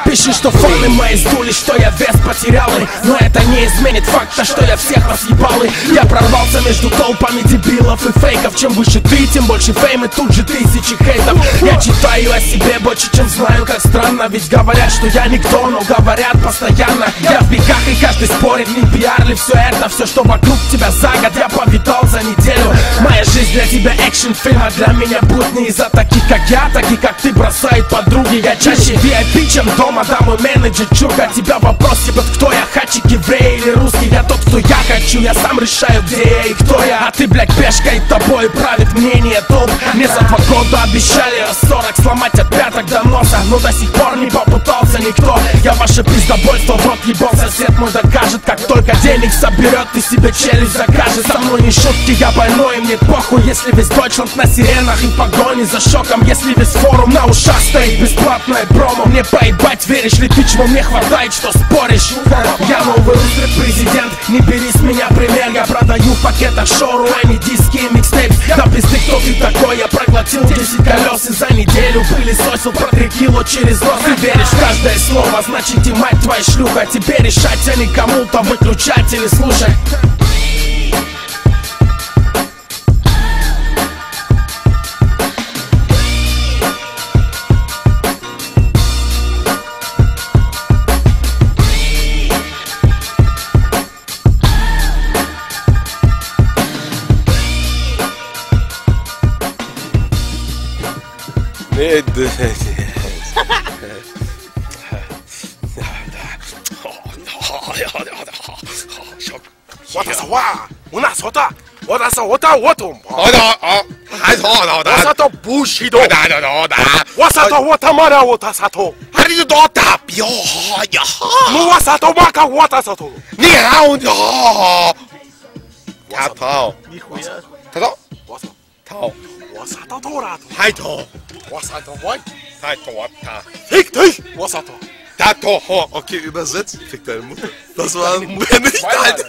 Пиши, что фоны мои сдули, что я вес потерял, но это не изменит факта, что я всех вас ебал. Я прорвался между толпами дебилов и фейков. Чем выше ты, тем больше фейм, и тут же тысячи хейтов. Я читаю о себе больше, чем знаю, как странно. Ведь говорят, что я никто, но говорят постоянно. Я в бегах, и каждый спорит, не пиар ли все это. Все, что вокруг тебя за год, я повидал за неделю. Моя жизнь для тебя экшн-фильм, а для меня будни. Из-за таких, как я, таких, как ты, бросают подруги. Я чаще VIP, чем дома, да, мой менеджер чурка. Тебя вопрос, типа, кто я, хачик, еврей или русский? Я тот, кто я хочу, я сам решаю, где я и кто я. А ты, блядь, пешка, и тобой правит мнение толп. Мне за 2 года обещали раз 40 сломать от пяток до носа, но до сих пор не попытался никто. Я ваше пиздобольство в рот ебал, сосед мой докажет. Как только денег соберет, ты себе челюсть закажет. Со мной не шутки, я больной, и мне похуй, если весь Дойчланд на сиренах и погони за шоком. Если весь форум на ушах стоит бесплатное промо. Мне поебать, веришь ли ты, чего мне хватает, что споришь? Я новый русский президент, не бери с меня пример. Я продаю в пакетах шоуру, а не диски и микстейп. Да пизды, кто ты такой, я проглотил 10 колес и за неделю пылесосил про 3 кило через нос. Ты веришь в каждое слово, значит и мать твоя шлюха. Тебе решать, а не кому-то выключать или слушать.我他说话，我哪说的？我他说我打我懂吗？还错我啥都不许懂。我啥都我他妈的我打啥头？还你就多大表呀？我啥都嘛干我打啥头？你好呀！他头，你会呀？他头，我操头，我啥都头了？还头，我啥都我？还头他。Fick dich! Was hat er? Der hat doch. Okay, übersetzt. Fick deine Mutter. Das war nicht, Alter.